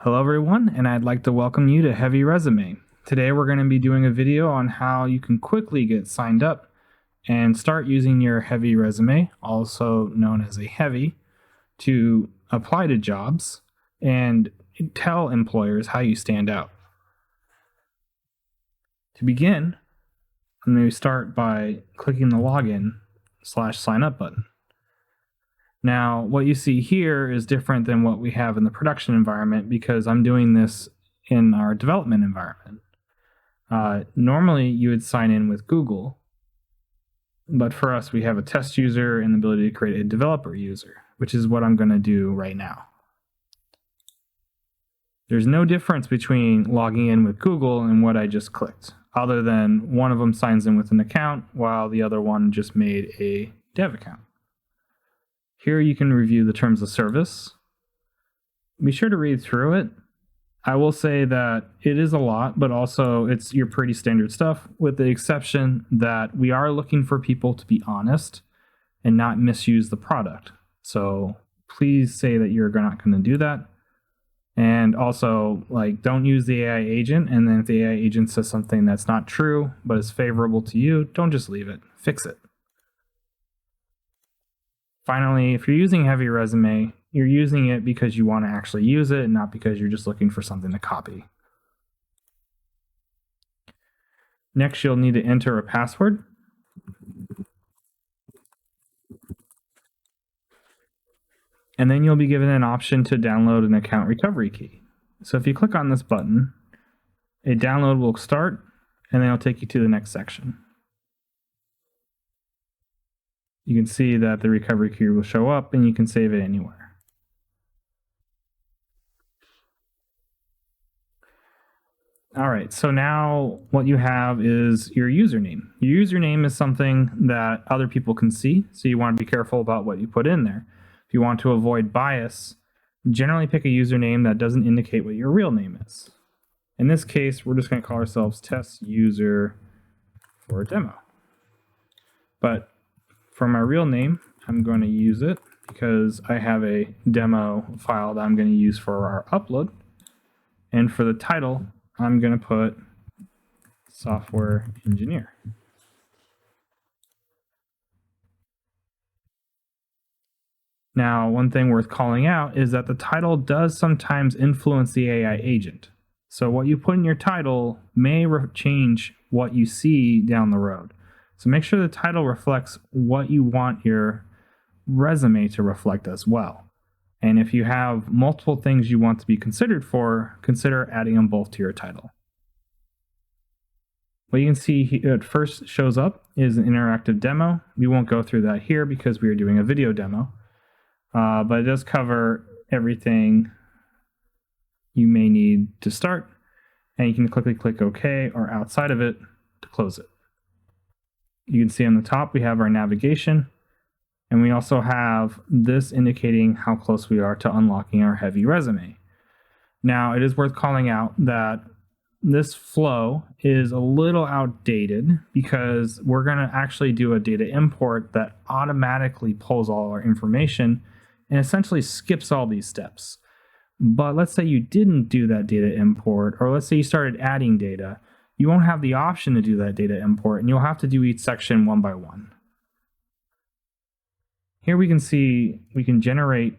Hello everyone, and I'd like to welcome you to Heavy Resume. Today we're going to be doing a video on how you can quickly get signed up and start using your Heavy Resume, also known as a Heavy, to apply to jobs and tell employers how you stand out. To begin, I'm going to start by clicking the login/sign up button. Now, what you see here is different than what we have in the production environment because I'm doing this in our development environment. Normally, you would sign in with Google, but for us, we have a test user and the ability to create a developer user, which is what I'm going to do right now. There's no difference between logging in with Google and what I just clicked, other than one of them signs in with an account while the other one just made a dev account. Here you can review the terms of service. Be sure to read through it. I will say that it is a lot, but also it's your pretty standard stuff, with the exception that we are looking for people to be honest and not misuse the product. So please say that you're not going to do that. And also, don't use the AI agent, and then if the AI agent says something that's not true but is favorable to you, don't just leave it. Fix it. Finally, if you're using Heavy Resume, you're using it because you want to actually use it and not because you're just looking for something to copy. Next, you'll need to enter a password. And then you'll be given an option to download an account recovery key. So if you click on this button, a download will start, and then it'll take you to the next section. You can see that the recovery key will show up and you can save it anywhere. All right, so now what you have is your username. Your username is something that other people can see, so you want to be careful about what you put in there. If you want to avoid bias, generally pick a username that doesn't indicate what your real name is. In this case, we're just going to call ourselves test user for a demo. But for my real name, I'm going to use it because I have a demo file that I'm going to use for our upload. And for the title, I'm going to put software engineer. Now, one thing worth calling out is that the title does sometimes influence the AI agent. So what you put in your title may change what you see down the road. So make sure the title reflects what you want your resume to reflect as well. And if you have multiple things you want to be considered for, consider adding them both to your title. What you can see here at first shows up is an interactive demo. We won't go through that here because we are doing a video demo, but it does cover everything you may need to start, and you can quickly click OK or outside of it to close it. You can see on the top we have our navigation, and we also have this indicating how close we are to unlocking our Heavy Resume. Now, it is worth calling out that this flow is a little outdated because we're going to actually do a data import that automatically pulls all our information and essentially skips all these steps. But let's say you didn't do that data import, or let's say you started adding data. You won't have the option to do that data import, and you'll have to do each section one by one. Here we can see we can generate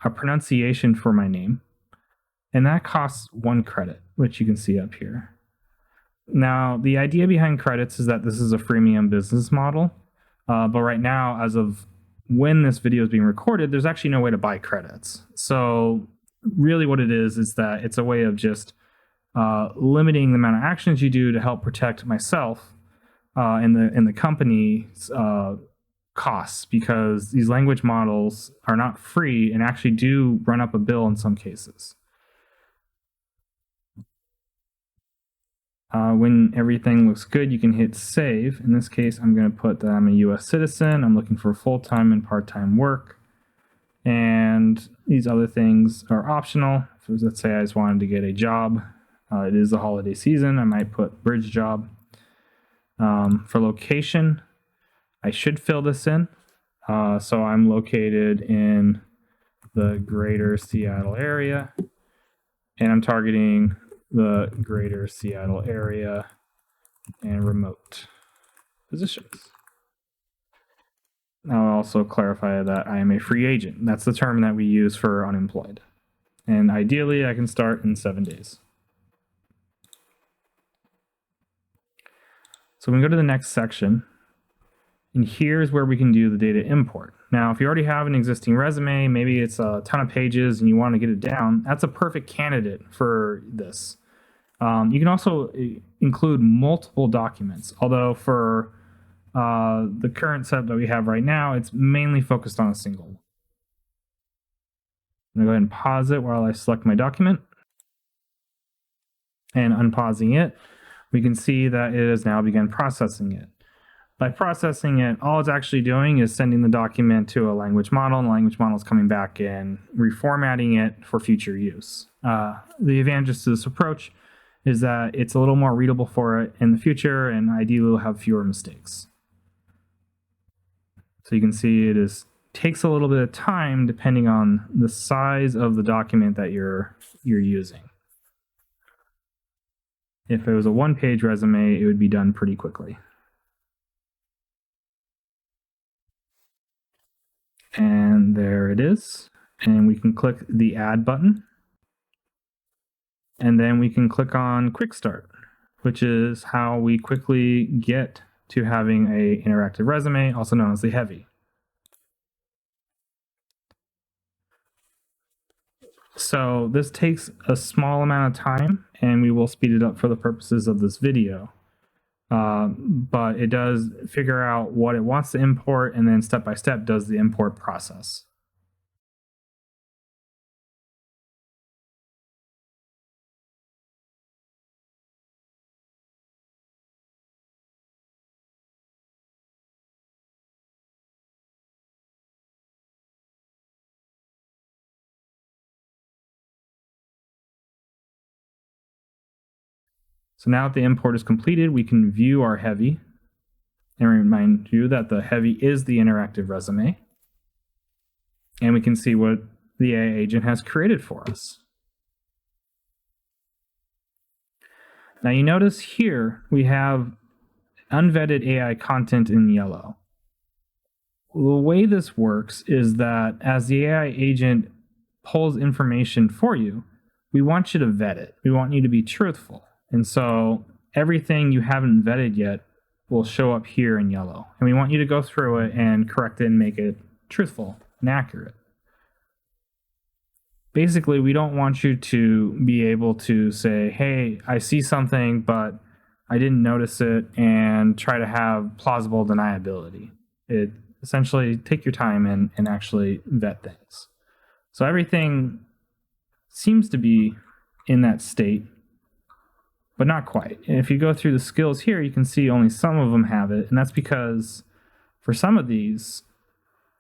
a pronunciation for my name, and that costs 1 credit, which you can see up here. Now, the idea behind credits is that this is a freemium business model, but right now, as of when this video is being recorded, there's actually no way to buy credits. So really what it is that it's a way of just limiting the amount of actions you do to help protect myself and the company's costs, because these language models are not free and actually do run up a bill in some cases. When everything looks good, you can hit save. In this case, I'm going to put that I'm a US citizen. I'm looking for full-time and part-time work. And these other things are optional. If, let's say I just wanted to get a job. It is the holiday season. I might put bridge job. For location, I should fill this in. So I'm located in the greater Seattle area. And I'm targeting the greater Seattle area and remote positions. I'll also clarify that I am a free agent. That's the term that we use for unemployed. And ideally, I can start in 7 days. So we can go to the next section. And here's where we can do the data import. Now, if you already have an existing resume, maybe it's a ton of pages and you want to get it down, that's a perfect candidate for this. You can also include multiple documents, although for the current setup that we have right now, it's mainly focused on a single. I'm going to go ahead and pause it while I select my document. And unpausing it, we can see that it has now begun processing it. By processing it, all it's actually doing is sending the document to a language model, and the language model is coming back and reformatting it for future use. The advantages to this approach is that it's a little more readable for it in the future, and ideally will have fewer mistakes. So you can see it takes a little bit of time depending on the size of the document that you're using. If it was a one-page resume, it would be done pretty quickly. And there it is. And we can click the Add button. And then we can click on Quick Start, which is how we quickly get to having an interactive resume, also known as the heavy. So this takes a small amount of time, and we will speed it up for the purposes of this video. But it does figure out what it wants to import, and then step by step does the import process. So now that the import is completed, we can view our heavy. And remind you that the heavy is the interactive resume. And we can see what the AI agent has created for us. Now you notice here we have unvetted AI content in yellow. The way this works is that as the AI agent pulls information for you, we want you to vet it. We want you to be truthful. And so everything you haven't vetted yet will show up here in yellow. And we want you to go through it and correct it and make it truthful and accurate. Basically, we don't want you to be able to say, hey, I see something, but I didn't notice it, and try to have plausible deniability. It essentially take your time and actually vet things. So everything seems to be in that state, but not quite. And if you go through the skills here, you can see only some of them have it, and that's because for some of these,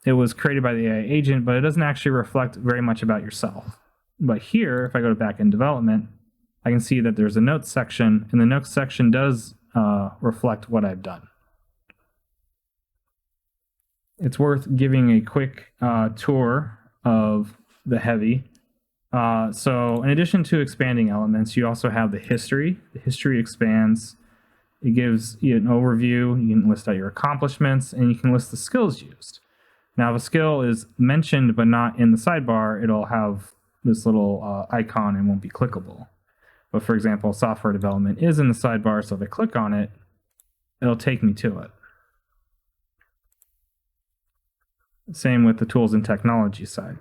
it was created by the AI agent, but it doesn't actually reflect very much about yourself. But here, if I go to backend development, I can see that there's a notes section, and the notes section does reflect what I've done. It's worth giving a quick tour of the heavy. So in addition to expanding elements, you also have the history. The history expands. It gives you an overview. You can list out your accomplishments, and you can list the skills used. Now, if a skill is mentioned but not in the sidebar, it'll have this little icon and won't be clickable. But for example, software development is in the sidebar, so if I click on it, it'll take me to it. Same with the tools and technology side.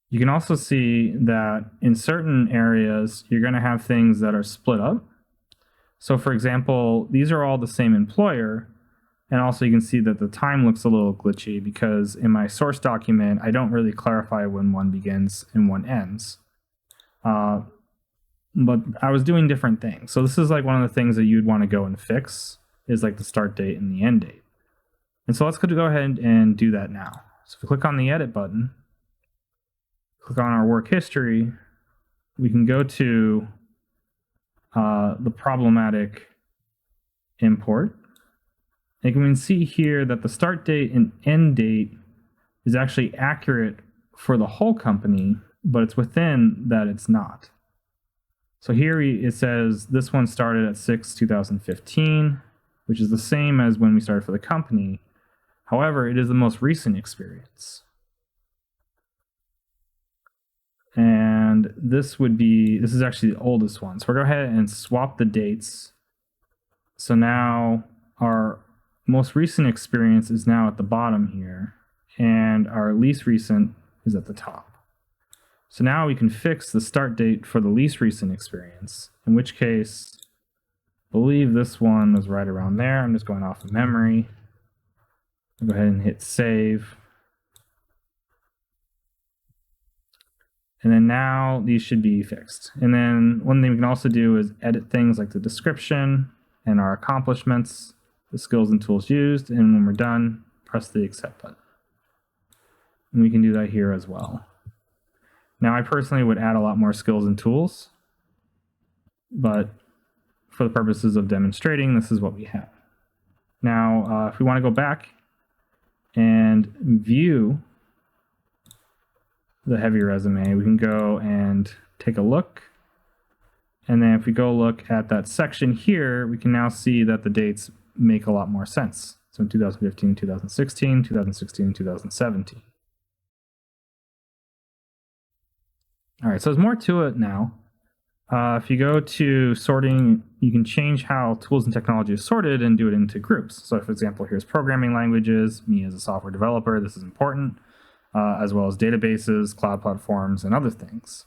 You can also see that in certain areas, you're going to have things that are split up. So for example, these are all the same employer. And also you can see that the time looks a little glitchy because in my source document, I don't really clarify when one begins and one ends. But I was doing different things. So this is like one of the things that you'd want to go and fix is like the start date and the end date. And so let's go ahead and do that now. So if we click on the edit button, click on our work history, we can go to the problematic import. And you can see here that the start date and end date is actually accurate for the whole company, but it's within that it's not. So here it says this one started at 6/2015, which is the same as when we started for the company. However, it is the most recent experience. And this is actually the oldest one. So we'll go ahead and swap the dates. So now our most recent experience is now at the bottom here, and our least recent is at the top. So now we can fix the start date for the least recent experience, in which case, I believe this one was right around there. I'm just going off of memory. I'll go ahead and hit save. And then now these should be fixed. And then one thing we can also do is edit things like the description and our accomplishments, the skills and tools used. And when we're done, press the accept button. And we can do that here as well. Now, I personally would add a lot more skills and tools, but for the purposes of demonstrating, this is what we have. Now, if we want to go back and view the heavy resume, we can go and take a look. And then if we go look at that section here, we can now see that the dates make a lot more sense. So in 2015, 2016, 2016, 2017. All right, so there's more to it now. If you go to sorting, you can change how tools and technology is sorted and do it into groups. So for example, here's programming languages. Me as a software developer, this is important, as well as databases, cloud platforms, and other things.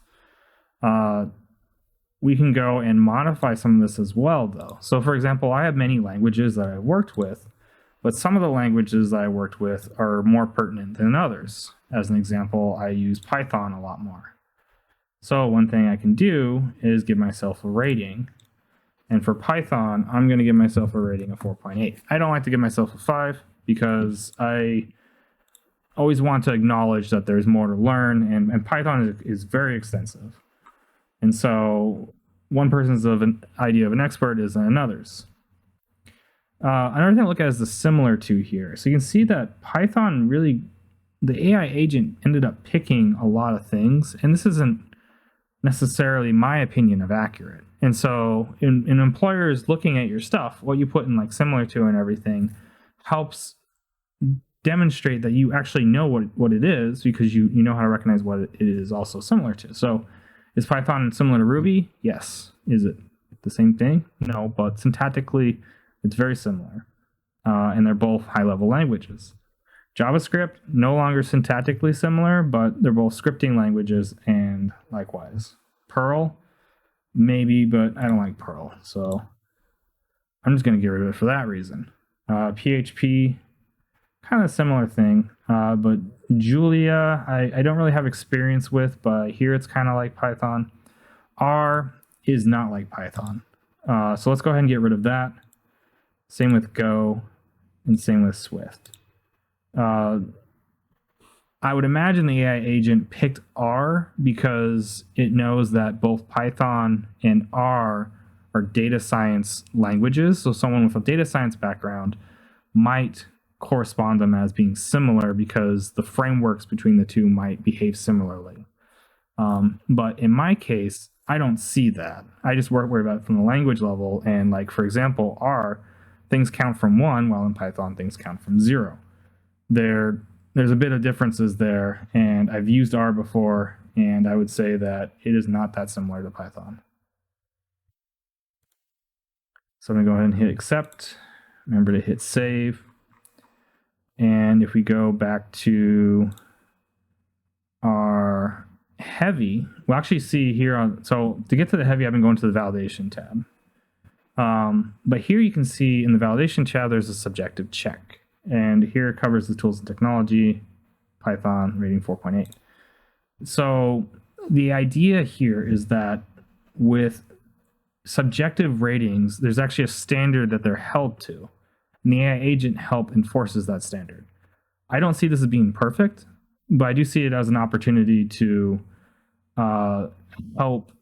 We can go and modify some of this as well, though. So for example, I have many languages that I worked with, but some of the languages that I worked with are more pertinent than others. As an example, I use Python a lot more. So one thing I can do is give myself a rating. And for Python, I'm going to give myself a rating of 4.8. I don't like to give myself a 5 because I always want to acknowledge that there's more to learn, and Python is very extensive. And so one person's idea of an expert is another's. Another thing to look at is the similar to here. So you can see that Python really, the AI agent ended up picking a lot of things, and this isn't necessarily my opinion of accurate. And so in employers looking at your stuff, what you put in like similar to and everything helps demonstrate that you actually know what it is, because you know how to recognize what it is also similar to. So is Python similar to Ruby? Yes. Is it the same thing? No, but syntactically it's very similar. And they're both high-level languages. JavaScript, no longer syntactically similar, but they're both scripting languages, and likewise. Perl, maybe, but I don't like Perl, so I'm just going to get rid of it for that reason. PHP, kind of a similar thing, but Julia, I don't really have experience with, but here it's kind of like Python. R is not like Python. So let's go ahead and get rid of that. Same with Go, and same with Swift. I would imagine the AI agent picked R because it knows that both Python and R are data science languages. So someone with a data science background might correspond them as being similar because the frameworks between the two might behave similarly. But in my case, I don't see that. I just worry about it from the language level. And like, for example, R, things count from 1, while in Python, things count from 0. There's a bit of differences there, and I've used R before, and I would say that it is not that similar to Python. So I'm going to go ahead and hit accept. Remember to hit save. And if we go back to our heavy, we'll actually see here so to get to the heavy, I've been going to the validation tab. But here you can see in the validation tab, there's a subjective check. And here it covers the tools and technology, Python, rating 4.8. So the idea here is that with subjective ratings, there's actually a standard that they're held to. And the AI agent enforces that standard. I don't see this as being perfect, but I do see it as an opportunity to help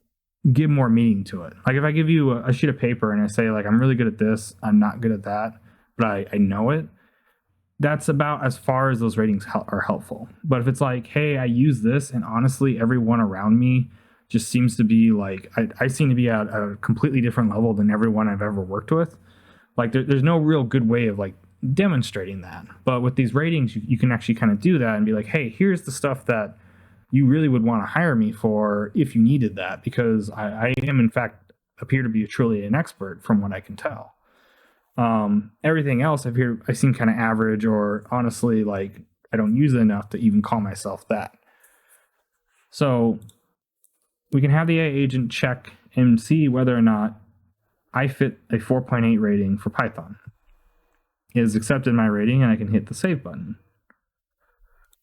give more meaning to it. Like if I give you a sheet of paper and I say like, I'm really good at this, I'm not good at that, but I know it, that's about as far as those ratings are helpful. But if it's like, hey, I use this, and honestly, everyone around me just seems to be like, I seem to be at a completely different level than everyone I've ever worked with. Like, there's no real good way of like demonstrating that. But with these ratings, you can actually kind of do that and be like, hey, here's the stuff that you really would want to hire me for if you needed that, because I am, in fact, appear to be truly an expert from what I can tell. Everything else I seem kind of average, or honestly, like, I don't use it enough to even call myself that. So we can have the AI agent check and see whether or not I fit a 4.8 rating for Python. It has accepted my rating, and I can hit the save button.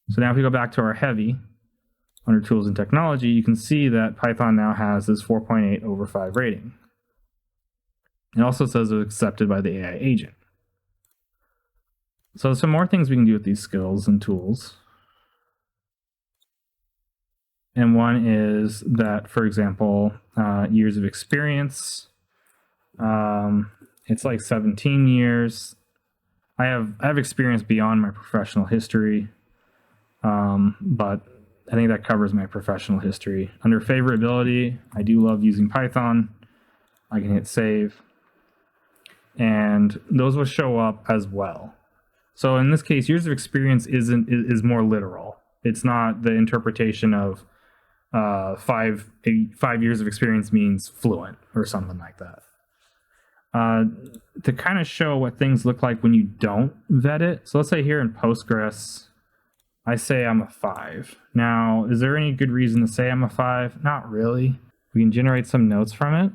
So now if we go back to our heavy, under tools and technology, you can see that Python now has this 4.8 over 5 rating. It also says it was accepted by the AI agent. So some more things we can do with these skills and tools. And one is that, for example, years of experience. It's like 17 years. I have experience beyond my professional history, but I think that covers my professional history. Under favorability, I do love using Python. I can hit save, and those will show up as well. So in this case, years of experience is more literal. It's not the interpretation of 5 years of experience means fluent or something like that. To kind of show what things look like when you don't vet it. So let's say here in Postgres, I say I'm a 5. Now, is there any good reason to say I'm a 5? Not really. We can generate some notes from it,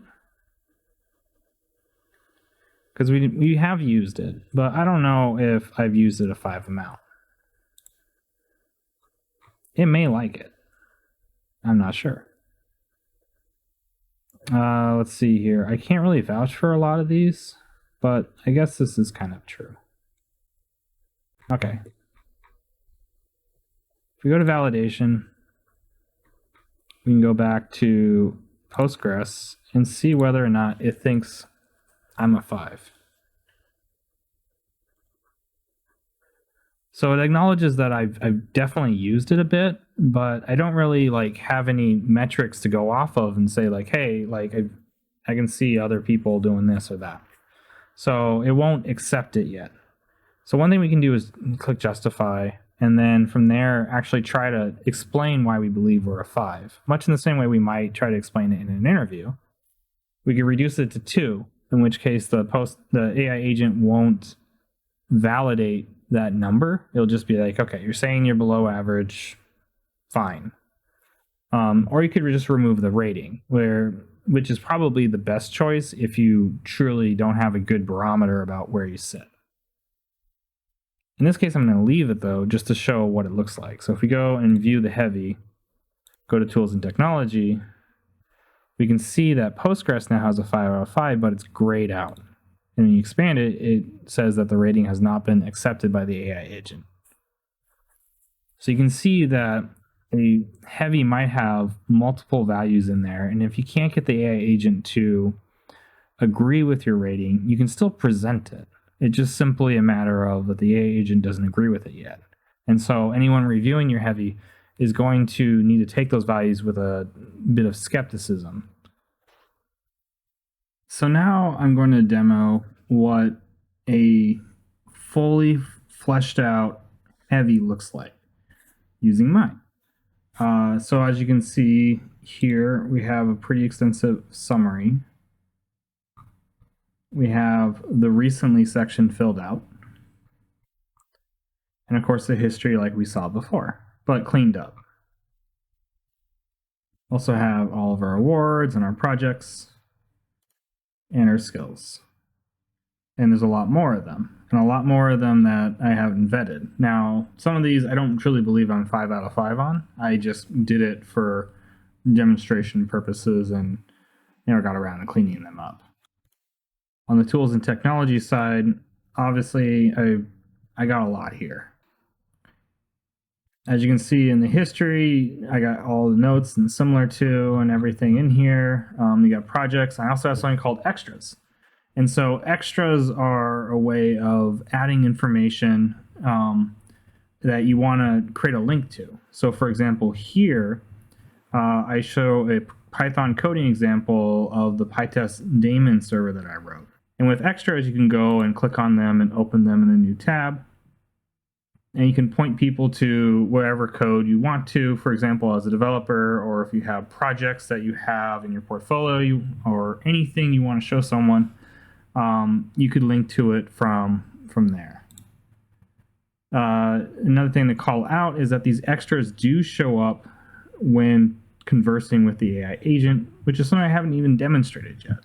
because we have used it, but I don't know if I've used it a 5 amount. It may like it. I'm not sure. Let's see here. I can't really vouch for a lot of these, but I guess this is kind of true. Okay. If we go to validation, we can go back to Postgres and see whether or not it thinks I'm a 5. So it acknowledges that I've definitely used it a bit, but I don't really like have any metrics to go off of and say like, hey, like I can see other people doing this or that. So it won't accept it yet. So one thing we can do is click justify, and then from there actually try to explain why we believe we're a 5, much in the same way we might try to explain it in an interview. We could reduce it to 2, in which case the AI agent won't validate that number. It'll just be like, okay, you're saying you're below average, fine. Or you could just remove the rating, which is probably the best choice if you truly don't have a good barometer about where you sit. In this case, I'm going to leave it though, just to show what it looks like. So if we go and view the heavy, go to tools and technology, we can see that Postgres now has a 5 out of 5, but it's grayed out. And when you expand it, it says that the rating has not been accepted by the AI agent. So you can see that a heavy might have multiple values in there. And if you can't get the AI agent to agree with your rating, you can still present it. It's just simply a matter of that the AI agent doesn't agree with it yet. And so anyone reviewing your heavy is going to need to take those values with a bit of skepticism. So now I'm going to demo what a fully fleshed out heavy looks like using mine. So as you can see here, we have a pretty extensive summary. We have the recently section filled out. And of course the history like we saw before, but cleaned up. Also have all of our awards and our projects and our skills. And there's a lot more of them, and a lot more of them that I haven't vetted. Now, some of these I don't truly believe I'm 5 out of 5 on. I just did it for demonstration purposes and never got around to cleaning them up. On the tools and technology side, obviously I got a lot here. As you can see in the history, I got all the notes and similar to and everything in here. You got projects. I also have something called extras. And so extras are a way of adding information that you want to create a link to. So, for example, here I show a Python coding example of the PyTest daemon server that I wrote. And with extras, you can go and click on them and open them in a new tab. And you can point people to whatever code you want to, for example, as a developer, or if you have projects that you have in your portfolio or anything you want to show someone, you could link to it from there. Another thing to call out is that these extras do show up when conversing with the AI agent, which is something I haven't even demonstrated yet.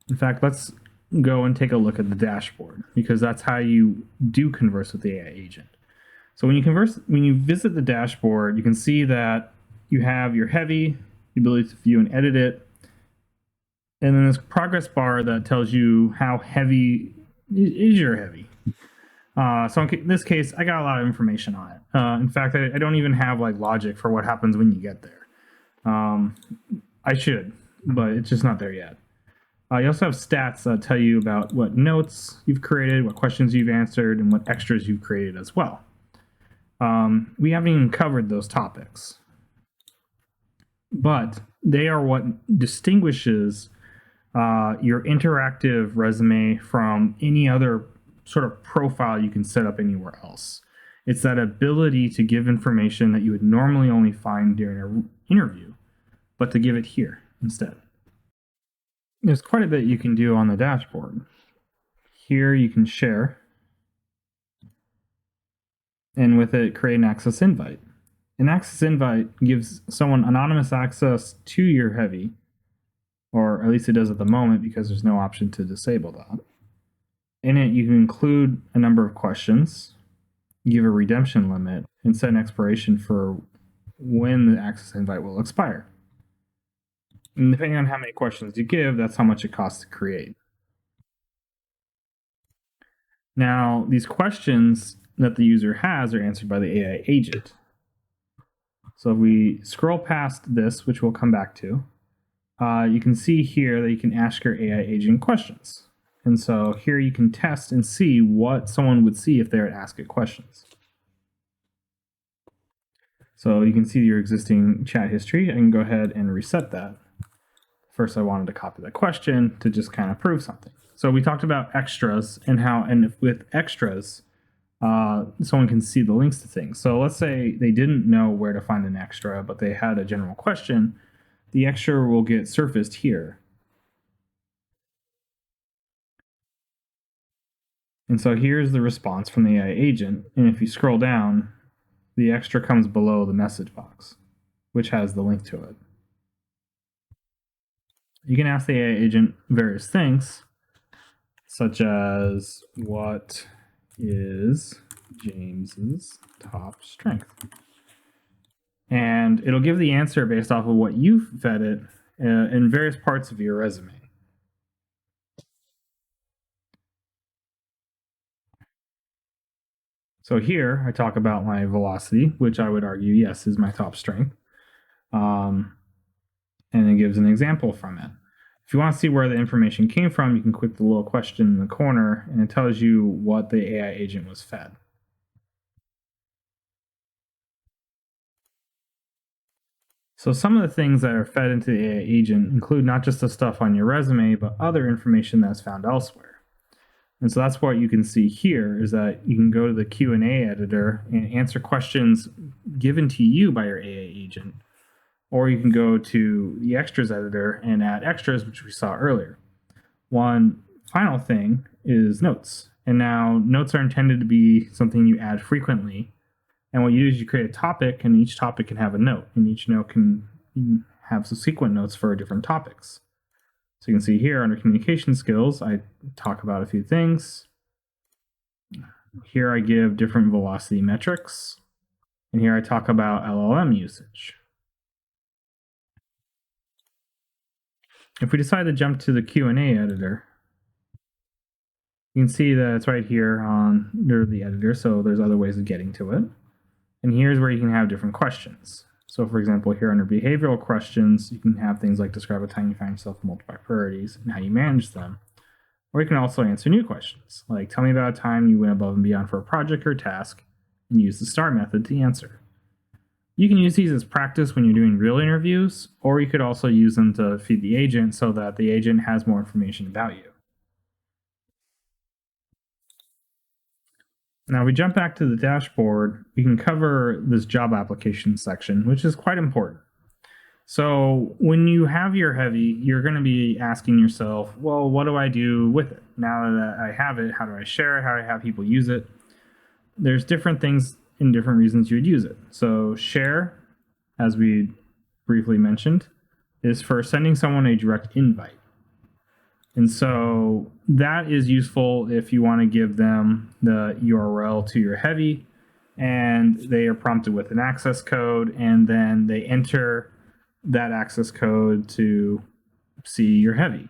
In fact, let's go and take a look at the dashboard, because that's how you do converse with the AI agent. So when you visit the dashboard, you can see that you have your heavy, the ability to view and edit it, and then this progress bar that tells you how heavy is your heavy. So in this case, I got a lot of information on it. In fact, I don't even have like logic for what happens when you get there. I should, but it's just not there yet. You also have stats that tell you about what notes you've created, what questions you've answered, and what extras you've created as well. We haven't even covered those topics, but they are what distinguishes your interactive resume from any other sort of profile you can set up anywhere else. It's that ability to give information that you would normally only find during an interview, but to give it here instead. There's quite a bit you can do on the dashboard. Here you can share, and with it create an access invite. An access invite gives someone anonymous access to your heavy, or at least it does at the moment because there's no option to disable that. In it, you can include a number of questions, give a redemption limit, and set an expiration for when the access invite will expire. And depending on how many questions you give, that's how much it costs to create. Now, these questions that the user has are answered by the AI agent. So if we scroll past this, which we'll come back to, you can see here that you can ask your AI agent questions. And so here you can test and see what someone would see if they were to ask it questions. So you can see your existing chat history. I can go ahead and reset that. First, I wanted to copy that question to just kind of prove something. So we talked about extras and how, and with extras, someone can see the links to things. So let's say they didn't know where to find an extra, but they had a general question. The extra will get surfaced here. And so here's the response from the AI agent. And if you scroll down, the extra comes below the message box, which has the link to it. You can ask the AI agent various things, such as, what is James's top strength? And it'll give the answer based off of what you've fed it in various parts of your resume. So here I talk about my velocity, which I would argue, yes, is my top strength. And it gives an example from it. If you want to see where the information came from, you can click the little question in the corner, and it tells you what the AI agent was fed. So some of the things that are fed into the AI agent include not just the stuff on your resume, but other information that's found elsewhere. And so that's what you can see here, is that you can go to the Q&A editor and answer questions given to you by your AI agent. Or you can go to the extras editor and add extras, which we saw earlier. One final thing is notes. And now notes are intended to be something you add frequently. And what you do is you create a topic, and each topic can have a note, and each note can have subsequent notes for different topics. So you can see here under communication skills, I talk about a few things. Here I give different velocity metrics. And here I talk about LLM usage. If we decide to jump to the Q&A editor, you can see that it's right here under the editor, so there's other ways of getting to it. And here's where you can have different questions. So for example, here under behavioral questions, you can have things like describe a time you find yourself in multiple priorities and how you manage them. Or you can also answer new questions, like tell me about a time you went above and beyond for a project or task, and use the STAR method to answer. You can use these as practice when you're doing real interviews, or you could also use them to feed the agent so that the agent has more information about you. Now, we jump back to the dashboard, we can cover this job application section, which is quite important. So, when you have your heavy, you're going to be asking yourself, well, what do I do with it? Now that I have it, how do I share it? How do I have people use it? There's different things and different reasons you would use it. So, share, as we briefly mentioned, is for sending someone a direct invite. And so that is useful if you want to give them the URL to your heavy and they are prompted with an access code, and then they enter that access code to see your heavy.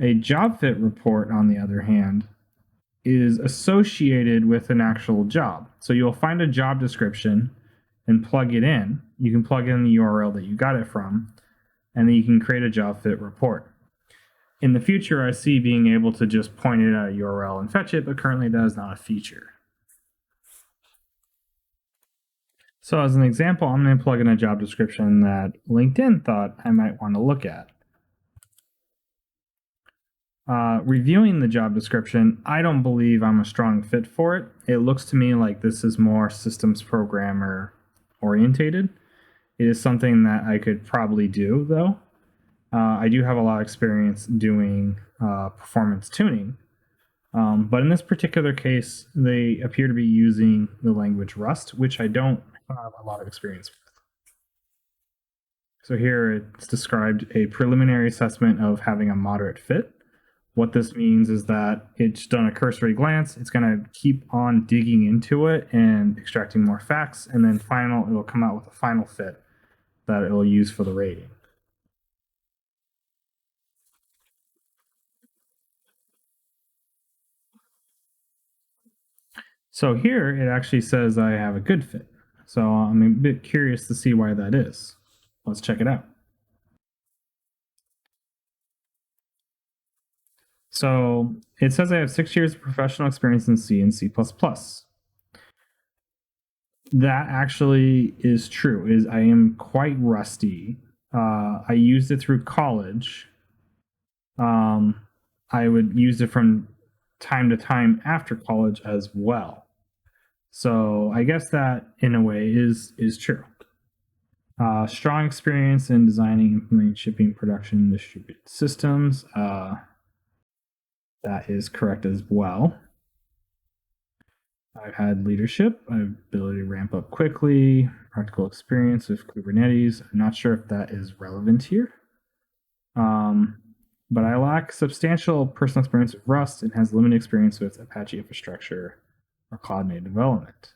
A job fit report, on the other hand, is associated with an actual job. So you'll find a job description and plug it in. You can plug in the URL that you got it from, and then you can create a job fit report. In the future, I see being able to just point it at a URL and fetch it, but currently that is not a feature. So as an example, I'm going to plug in a job description that LinkedIn thought I might want to look at. Reviewing the job description, I don't believe I'm a strong fit for it. It looks to me like this is more systems programmer orientated. It is something that I could probably do, though. I do have a lot of experience doing performance tuning, but in this particular case, they appear to be using the language Rust, which I don't have a lot of experience with. So here it's described a preliminary assessment of having a moderate fit. What this means is that it's done a cursory glance. It's going to keep on digging into it and extracting more facts, and then it'll come out with a final fit that it'll use for the rating. So here it actually says I have a good fit. So I'm a bit curious to see why that is. Let's check it out. So it says I have 6 years of professional experience in C and C++. That actually is true. I am quite rusty. I used it through college. I would use it from time to time after college as well. So I guess that in a way is true. Strong experience in designing, implementing, shipping, production, distributed systems. That is correct as well. I've had leadership, I have ability to ramp up quickly, practical experience with Kubernetes. I'm not sure if that is relevant here. But I lack substantial personal experience with Rust and has limited experience with Apache infrastructure or cloud native development.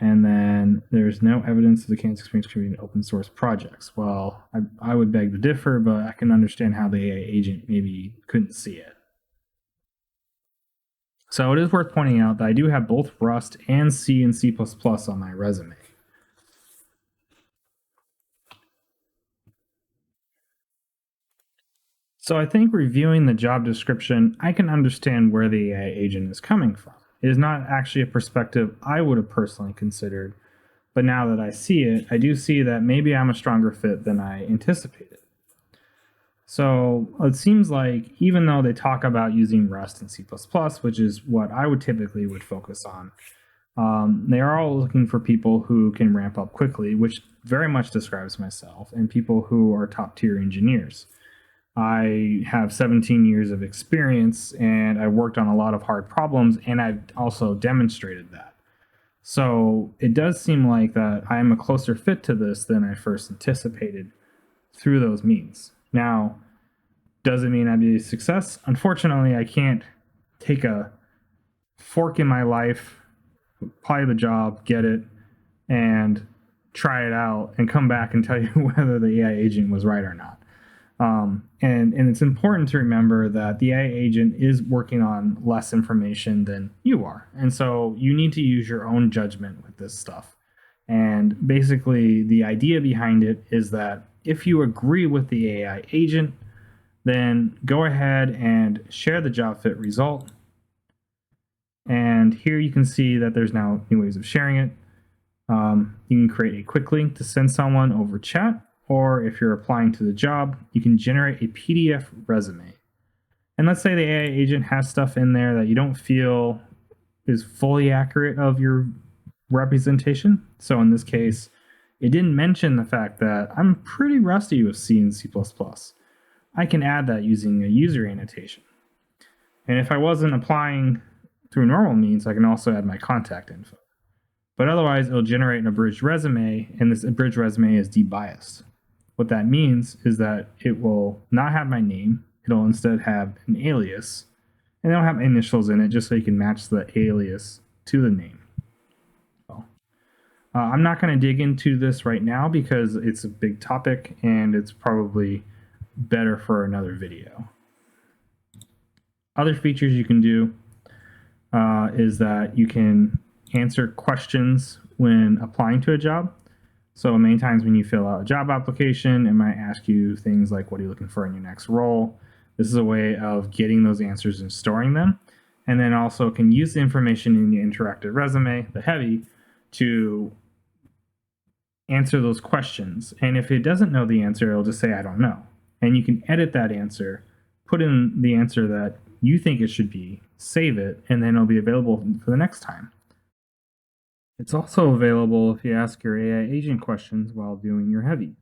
And then there's no evidence of the candidate's experience creating open source projects. Well, I would beg to differ, but I can understand how the AI agent maybe couldn't see it. So it is worth pointing out that I do have both Rust and C on my resume. So I think reviewing the job description, I can understand where the AI agent is coming from. It is not actually a perspective I would have personally considered, but now that I see it, I do see that maybe I'm a stronger fit than I anticipated. So it seems like even though they talk about using Rust and C++, which is what I would typically focus on, they are all looking for people who can ramp up quickly, which very much describes myself, and people who are top tier engineers. I have 17 years of experience and I've worked on a lot of hard problems, and I've also demonstrated that. So it does seem like that I am a closer fit to this than I first anticipated through those means. Now, does it mean I'd be a success? Unfortunately, I can't take a fork in my life, apply the job, get it, and try it out and come back and tell you whether the AI agent was right or not. And it's important to remember that the AI agent is working on less information than you are. And so you need to use your own judgment with this stuff. And basically, the idea behind it is that if you agree with the AI agent, then go ahead and share the job fit result. And here you can see that there's now new ways of sharing it. You can create a quick link to send someone over chat, or if you're applying to the job, you can generate a PDF resume. And let's say the AI agent has stuff in there that you don't feel is fully accurate of your representation. So in this case, it didn't mention the fact that I'm pretty rusty with C and C++. I can add that using a user annotation. And if I wasn't applying through normal means, I can also add my contact info. But otherwise, it'll generate an abridged resume, and this abridged resume is debiased. What that means is that it will not have my name. It'll instead have an alias, and it'll have initials in it just so you can match the alias to the name. I'm not going to dig into this right now because it's a big topic and it's probably better for another video. Other features you can do is that you can answer questions when applying to a job. So many times when you fill out a job application, it might ask you things like, what are you looking for in your next role? This is a way of getting those answers and storing them. And then also can use the information in the interactive resume, the heavy, to answer those questions. And if it doesn't know the answer, it'll just say, I don't know. And you can edit that answer, put in the answer that you think it should be, save it, and then it'll be available for the next time. It's also available if you ask your AI agent questions while doing your heavy.